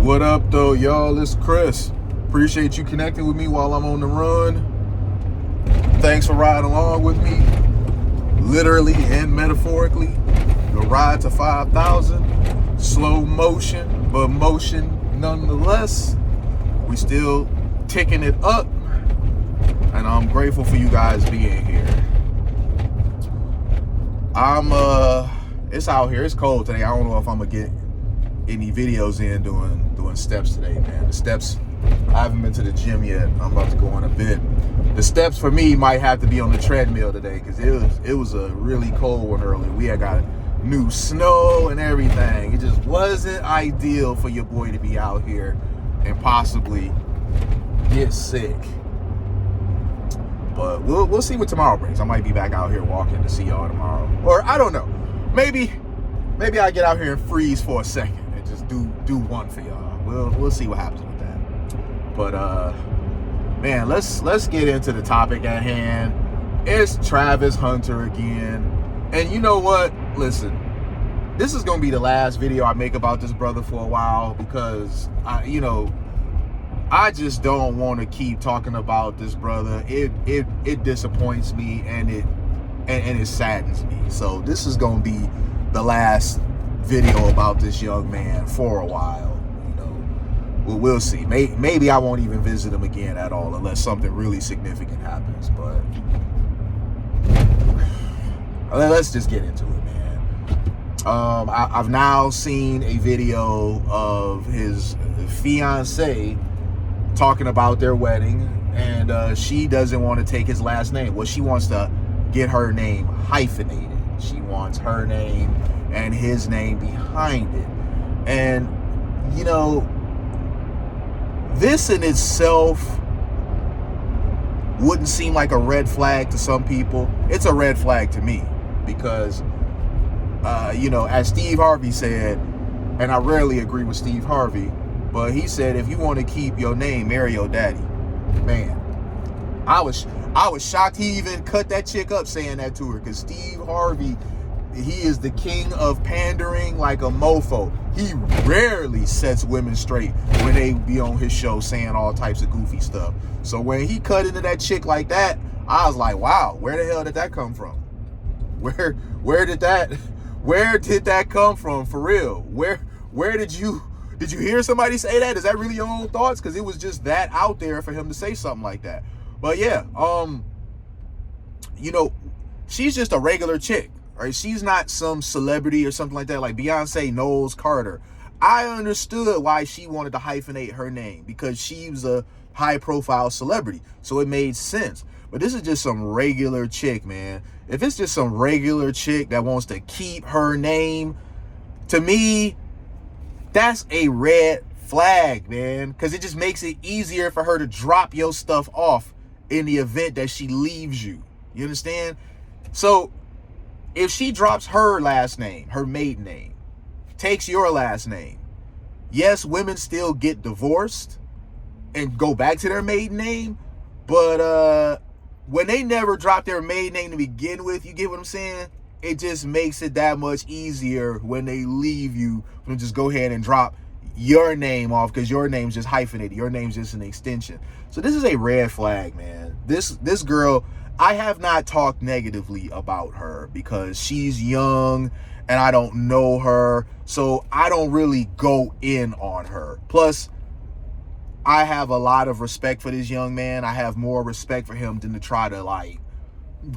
What up, though, y'all? It's Chris. Appreciate you connecting with me while I'm on the run. Thanks for riding along with me, literally and metaphorically. The ride to 5,000. Slow motion, but motion nonetheless. We still ticking it up, and I'm grateful for you guys being here. It's out here. It's cold today. I don't know if I'm gonna get any videos in doing steps today, man. The steps, I haven't been to the gym yet. I'm about to go on a bit. The steps for me might have to be on the treadmill today because it was a really cold one earlier. We had got new snow and everything. It just wasn't ideal for your boy to be out here and possibly get sick. But we'll see what tomorrow brings. I might be back out here walking to see y'all tomorrow, or I don't know. Maybe I get out here and freeze for a second and just do one for y'all. We'll see what happens with that. But man, let's get into the topic at hand. It's Travis Hunter again. And you know what? Listen, this is gonna be the last video I make about this brother for a while because I just don't want to keep talking about this brother. It disappoints me and it saddens me. So this is gonna be the last video about this young man for a while. We'll see. Maybe I won't even visit him again at all unless something really significant happens. But let's just get into it, man. I've now seen a video of his fiancée talking about their wedding, and she doesn't want to take his last name. Well, she wants to get her name hyphenated. She wants her name and his name behind it. And this in itself wouldn't seem like a red flag to some people. It's a red flag to me because, as Steve Harvey said, and I rarely agree with Steve Harvey, but he said, if you want to keep your name, marry your daddy. Man, I was shocked he even cut that chick up saying that to her, because Steve Harvey, he is the king of pandering like a mofo. He rarely sets women straight when they be on his show saying all types of goofy stuff. So when he cut into that chick like that, I was like, wow, where the hell did that come from? Where did that come from, for real? Where did you hear somebody say that? Is that really your own thoughts? Because it was just that out there for him to say something like that. But yeah, she's just a regular chick. Right? She's not some celebrity or something like that, like Beyonce Knowles Carter. I understood why she wanted to hyphenate her name, because she was a high-profile celebrity, so it made sense. But this is just some regular chick, man. If it's just some regular chick that wants to keep her name, to me, that's a red flag, man, because it just makes it easier for her to drop your stuff off in the event that she leaves you. You understand? So if she drops her last name, her maiden name, takes your last name, yes, women still get divorced and go back to their maiden name, but when they never drop their maiden name to begin with, you get what I'm saying? It just makes it that much easier when they leave you to just go ahead and drop your name off, because your name's just hyphenated. Your name's just an extension. So this is a red flag, man. This girl, I have not talked negatively about her because she's young and I don't know her, so I don't really go in on her. Plus, I have a lot of respect for this young man. I have more respect for him than to try to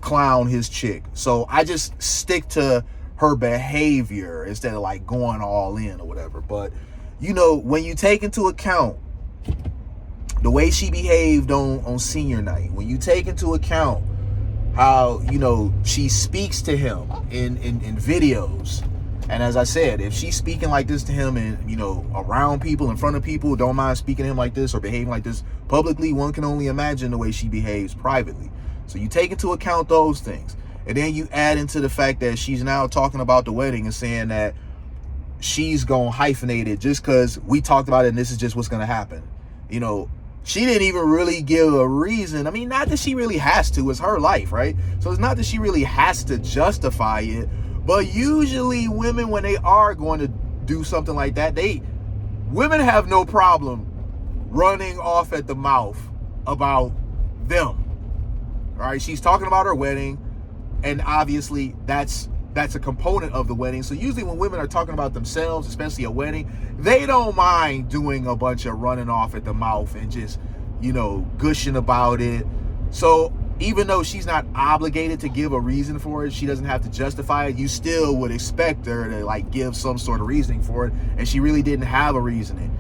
clown his chick. So I just stick to her behavior instead of going all in or whatever. But when you take into account the way she behaved on senior night, when you take into account how she speaks to him in videos, and as I said, if she's speaking like this to him and around people, in front of people, don't mind speaking to him like this or behaving like this publicly, one can only imagine the way she behaves privately. So you take into account those things, and then you add into the fact that she's now talking about the wedding and saying that she's gonna hyphenate it just because we talked about it and this is just what's gonna happen. She didn't even really give a reason. I mean, not that she really has to. It's her life, right? So it's not that she really has to justify it. But usually women, when they are going to do something like that, they Women have no problem running off at the mouth about them. All right, she's talking about her wedding, and obviously that's a component of the wedding. So usually when women are talking about themselves, especially a wedding, they don't mind doing a bunch of running off at the mouth and just, gushing about it. So even though she's not obligated to give a reason for it, she doesn't have to justify it, you still would expect her to give some sort of reasoning for it, and she really didn't have a reasoning.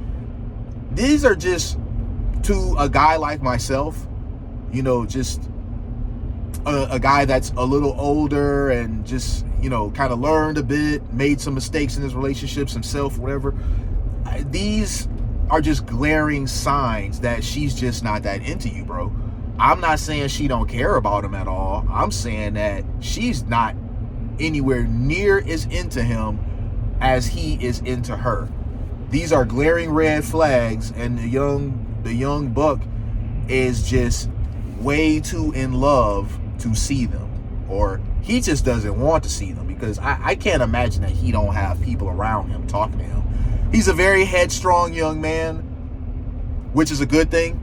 These are just, to a guy like myself, just a guy that's a little older and just, kind of learned a bit, made some mistakes in his relationships himself, whatever. These are just glaring signs that she's just not that into you, bro. I'm not saying she don't care about him at all. I'm saying that she's not anywhere near as into him as he is into her. These are glaring red flags, and the young buck is just way too in love to see them, or he just doesn't want to see them, because I can't imagine that he don't have people around him talking to him. He's a very headstrong young man, which is a good thing,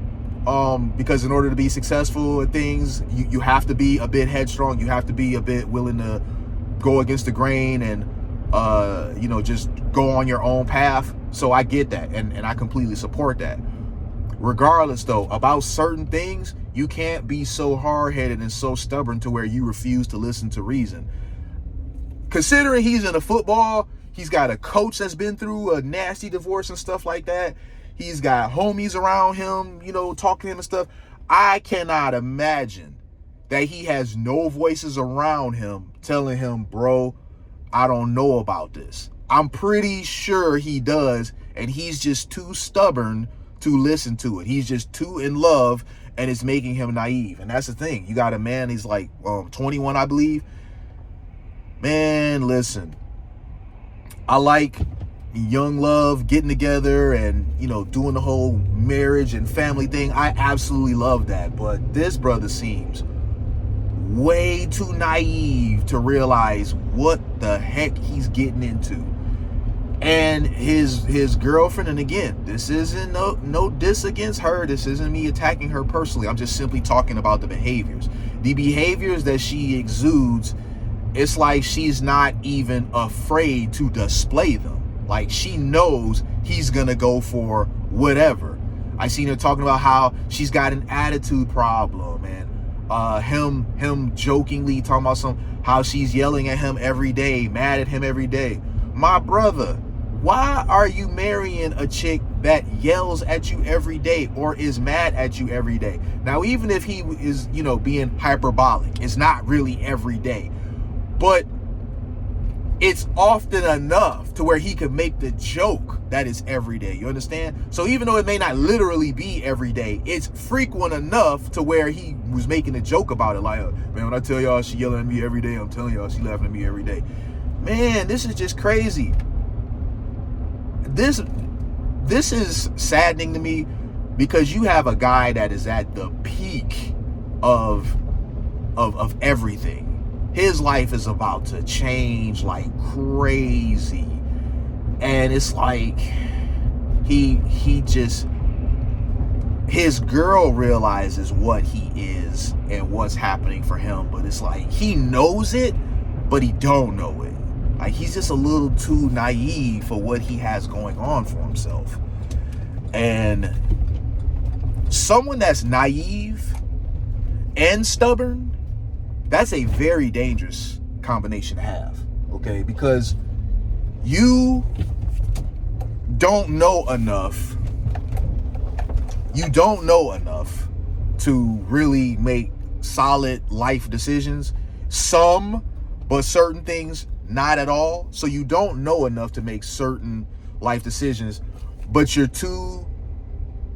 because in order to be successful at things, you have to be a bit headstrong. You have to be a bit willing to go against the grain and just go on your own path. So I get that, and I completely support that. Regardless, though, about certain things, you can't be so hard-headed and so stubborn to where you refuse to listen to reason. Considering he's into football, he's got a coach that's been through a nasty divorce and stuff like that. He's got homies around him, talking to him and stuff. I cannot imagine that he has no voices around him telling him, bro, I don't know about this. I'm pretty sure he does, and he's just too stubborn to listen to it. He's just too in love, and it's making him naive. And that's the thing. You got a man, he's 21, I believe. Man, listen. I like young love, getting together and, doing the whole marriage and family thing. I absolutely love that. But this brother seems way too naive to realize what the heck he's getting into. And his girlfriend, and again, this isn't no diss against her. This isn't me attacking her personally. I'm just simply talking about the behaviors. The behaviors that she exudes, it's like she's not even afraid to display them. Like, she knows he's gonna go for whatever. I seen her talking about how she's got an attitude problem, and him jokingly talking about how she's yelling at him every day, mad at him every day. My brother, why are you marrying a chick that yells at you every day or is mad at you every day? Now, even if he is, being hyperbolic, it's not really every day, but it's often enough to where he could make the joke that it's every day. You understand? So even though it may not literally be every day, it's frequent enough to where he was making a joke about it. Like, man, when I tell y'all she yelling at me every day, I'm telling y'all she laughing at me every day. Man, this is just crazy. This is saddening to me, because you have a guy that is at the peak of everything. His life is about to change like crazy, and it's like his girl realizes what he is and what's happening for him, but it's like he knows it, but he don't know it. Like, he's just a little too naive for what he has going on for himself. And someone that's naive and stubborn, that's a very dangerous combination to have, okay? Because you don't know enough. You don't know enough to really make solid life decisions. Some, but certain things, not at all. So you don't know enough to make certain life decisions, but you're too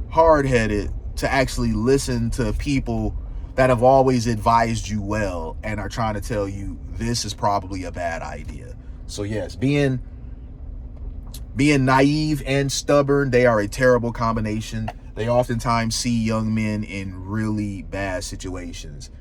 hard-headed to actually listen to people that have always advised you well and are trying to tell you this is probably a bad idea. So yes, being naive and stubborn, they are a terrible combination. They oftentimes see young men in really bad situations.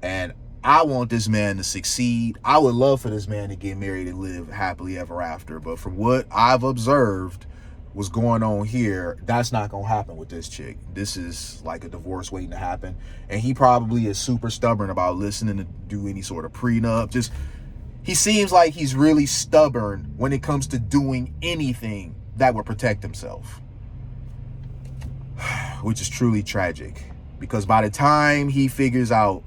And I want this man to succeed. I would love for this man to get married and live happily ever after. But from what I've observed, what's going on here, that's not gonna happen with this chick. This is like a divorce waiting to happen. And he probably is super stubborn about listening to do any sort of prenup. Just, he seems like he's really stubborn when it comes to doing anything that would protect himself, which is truly tragic. Because by the time he figures out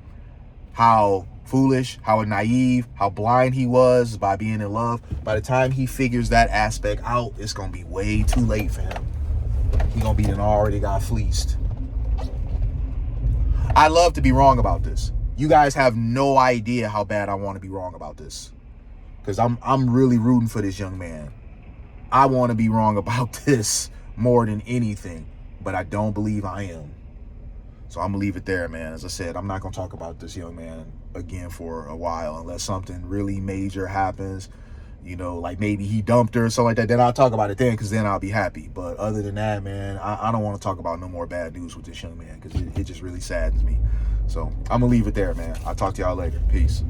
how foolish, how naive, how blind he was by being in love, by the time he figures that aspect out, it's gonna be way too late for him. He gonna be already got fleeced. I love to be wrong about this. You guys have no idea how bad I want to be wrong about this, because I'm really rooting for this young man. I want to be wrong about this more than anything, but I don't believe I am. So I'm gonna leave it there, man. As I said, I'm not gonna talk about this young man again for a while unless something really major happens, you know, like maybe he dumped her or something like that. Then I'll talk about it then, because then I'll be happy. But other than that, man, I don't want to talk about no more bad news with this young man, because it just really saddens me. So I'm gonna leave it there, man. I'll talk to y'all later. Peace.